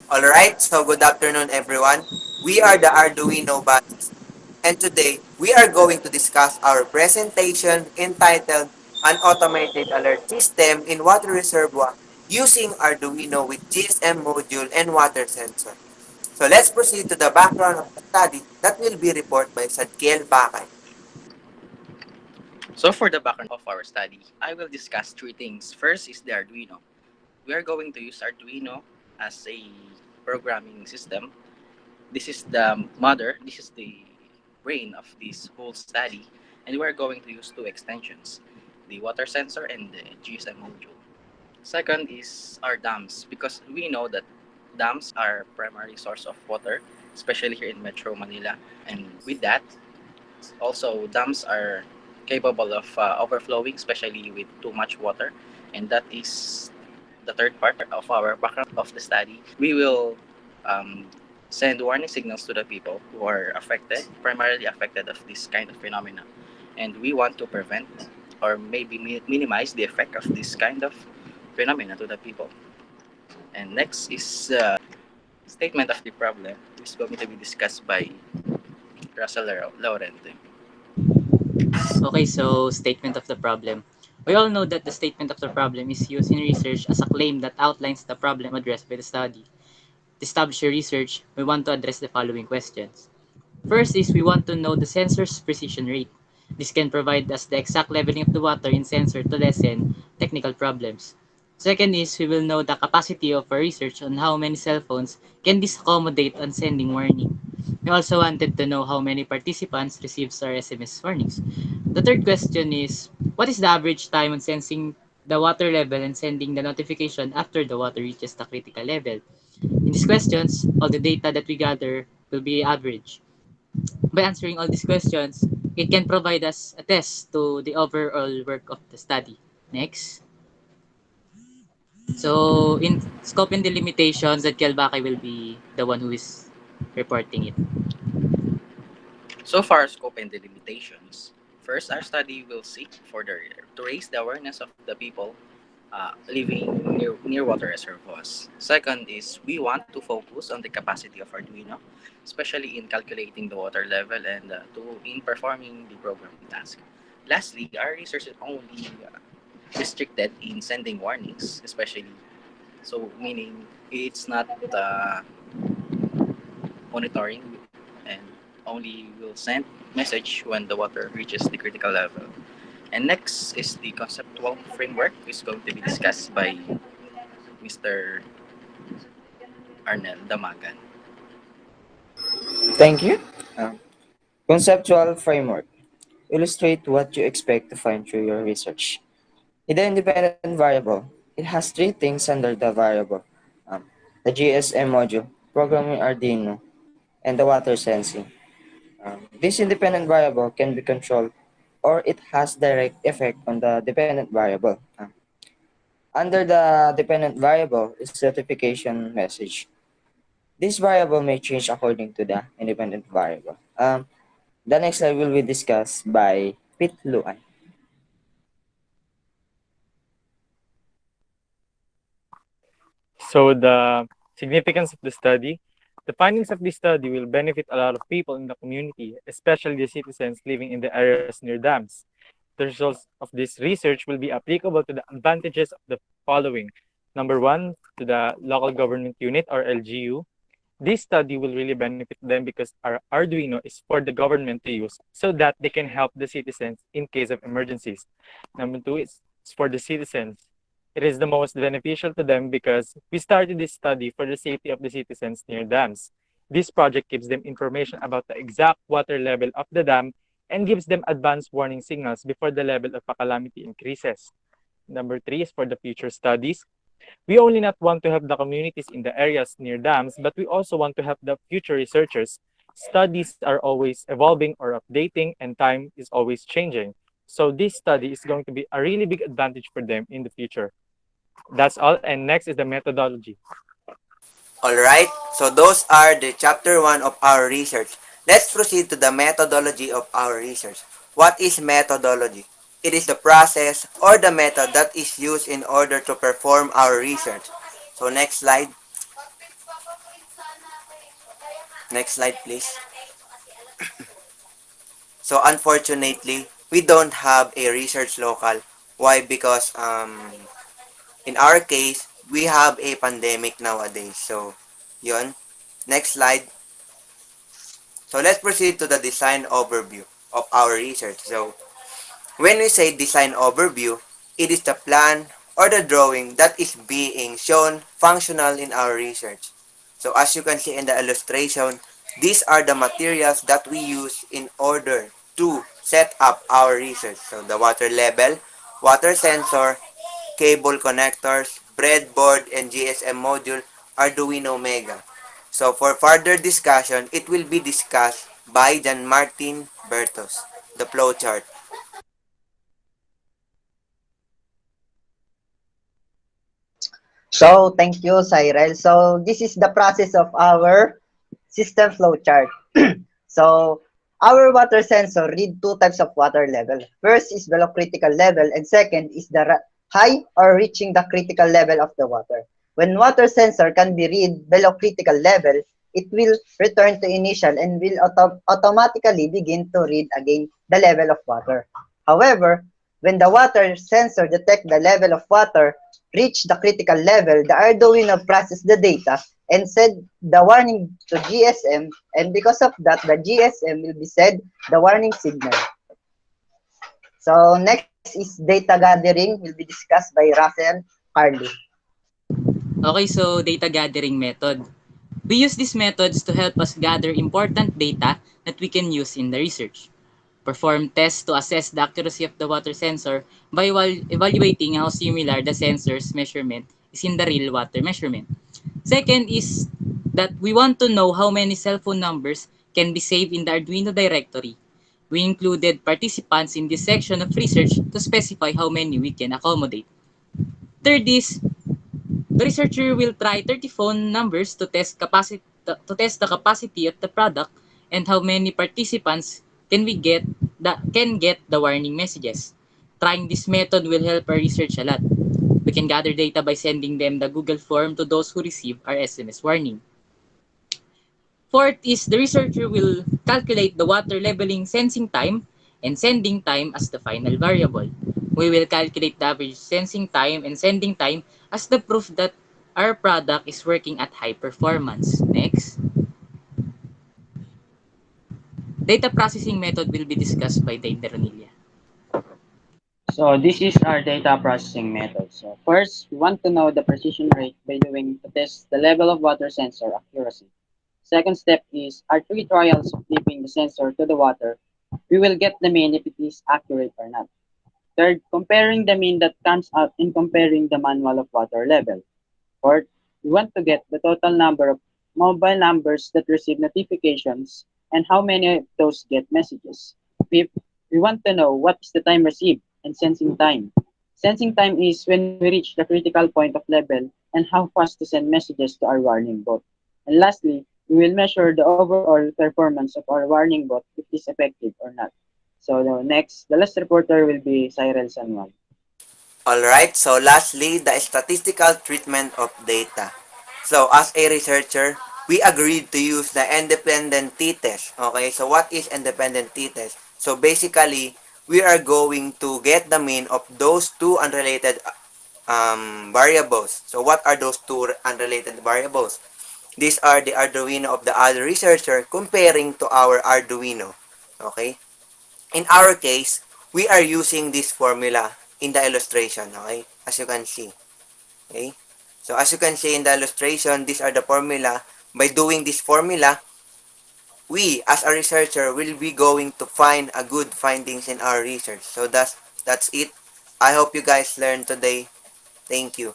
Alright, so good afternoon everyone. We are the Arduino Buddies, and today we are going to discuss our presentation entitled An Automated Alert System in Water Reservoir using Arduino with GSM module and water sensor. So let's proceed to the background of the study that will be reported by Sadkiel Bakay. So for the background of our study, I will discuss three things. First is the Arduino. We are going to use Arduino as a programming system. This is the mother, this is the brain of this whole study, and we are going to use two extensions, the water sensor and the GSM module. Second is our dams, because we know that dams are primary source of water, especially here in Metro Manila. And with that, also, dams are capable of overflowing, especially with too much water, and that is the third part of our background of the study. We will um, send warning signals to the people who are affected, primarily affected of this kind of phenomena, and we want to prevent or maybe minimize the effect of this kind of phenomena to the people. And next is statement of the problem, which is going to be discussed by Russell Laurent. Okay, so statement of the problem. We all know that the statement of the problem is used in research as a claim that outlines the problem addressed by the study. To establish your research, we want to address the following questions. First is we want to know the sensor's precision rate. This can provide us the exact leveling of the water in sensor to lessen technical problems. Second is we will know the capacity of our research on how many cell phones can this accommodate on sending warning. We also wanted to know how many participants receives our SMS warnings. The third question is what is the average time on sensing the water level and sending the notification after the water reaches the critical level? In these questions, all the data that we gather will be average. By answering all these questions, it can provide us a test to the overall work of the study. Next. So, in scope and delimitations, that Kelbake will be the one who is reporting it. So far, scope and the limitations. First, our study will seek for to raise the awareness of the people living near water reservoirs. Second is we want to focus on the capacity of Arduino, especially in calculating the water level and in performing the programming task. Lastly, our research is only restricted in sending warnings, especially so meaning it's not monitoring and only will send message when the water reaches the critical level. And next is the conceptual framework is going to be discussed by Mr. Arnel Damagan. Thank you. Conceptual framework. Illustrate what you expect to find through your research. In the independent variable, it has three things under the variable. Um, the GSM module, programming Arduino, and the water sensing. This independent variable can be controlled or it has direct effect on the dependent variable. Under the dependent variable is notification message. This variable may change according to the independent variable. The next slide will be discussed by Pete Luan. So the significance of the study, the findings of this study will benefit a lot of people in the community, especially the citizens living in the areas near dams. The results of this research will be applicable to the advantages of the following. Number one, to the local government unit or LGU. This study will really benefit them because our Arduino is for the government to use so that they can help the citizens in case of emergencies. Number two is for the citizens. It is the most beneficial to them because we started this study for the safety of the citizens near dams. This project gives them information about the exact water level of the dam and gives them advanced warning signals before the level of a calamity increases. Number three is for the future studies. We only not want to help the communities in the areas near dams, but we also want to help the future researchers. Studies are always evolving or updating, and time is always changing. So this study is going to be a really big advantage for them in the future. That's all. And next is the methodology. Alright, so those are the chapter 1 of our research. Let's proceed to the methodology of our research. What is methodology? It is the process or the method that is used in order to perform our research. So next slide. Next slide, please. So unfortunately, we don't have a research local. Why? Because in our case, we have a pandemic nowadays. So, yun. Next slide. So let's proceed to the design overview of our research. So when we say design overview, it is the plan or the drawing that is being shown functional in our research. So as you can see in the illustration, these are the materials that we use in order to set up our research. So the water level, water sensor, cable connectors, breadboard, and GSM module, Arduino Mega. So for further discussion, it will be discussed by Jan Martin Bertos, the flowchart. So, thank you, Cyril. So, this is the process of our system flow chart. So, our water sensor read two types of water level. First is below critical level, and second is the high or reaching the critical level of the water. When water sensor can be read below critical level, it will return to initial and will automatically begin to read again the level of water. However, when the water sensor detect the level of water reach the critical level, the Arduino process the data and send the warning to GSM, and because of that, the GSM will be send the warning signal. So next is data gathering will be discussed by Russell Carly. Okay, so data gathering method. We use these methods to help us gather important data that we can use in the research. Perform tests to assess the accuracy of the water sensor by evaluating how similar the sensor's measurement is in the real water measurement. Second is that we want to know how many cell phone numbers can be saved in the Arduino directory. We included participants in this section of research to specify how many we can accommodate. Third is the researcher will try 30 phone numbers to test the capacity of the product and how many participants can get the warning messages. Trying this method will help our research a lot. We can gather data by sending them the Google form to those who receive our SMS warning. Fourth is the researcher will calculate the water leveling sensing time and sending time as the final variable. We will calculate the average sensing time and sending time as the proof that our product is working at high performance. Next, data processing method will be discussed by Dave Deronilla. So this is our data processing method. So first, we want to know the precision rate by doing to test the level of water sensor accuracy. Second step is our three trials of flipping the sensor to the water. We will get the mean if it is accurate or not. Third, comparing the mean that comes out in comparing the manual of water level. Fourth, we want to get the total number of mobile numbers that receive notifications and how many of those get messages. Fifth, we want to know what is the time received and sensing time. Sensing time is when we reach the critical point of level and how fast to send messages to our warning bot. And lastly, we will measure the overall performance of our warning bot if it is effective or not. So next, the last reporter will be Cyril Sanwan. Alright, so lastly, the statistical treatment of data. So as a researcher, we agreed to use the independent t-test. Okay, so what is independent t-test? So basically, we are going to get the mean of those two unrelated variables. So what are those two unrelated variables? These are the Arduino of the other researcher comparing to our Arduino. Okay? In our case, we are using this formula in the illustration. Okay? As you can see. Okay? So as you can see in the illustration, these are the formula. By doing this formula, we as a researcher will be going to find a good findings in our research. So that's it. I hope you guys learned today. Thank you.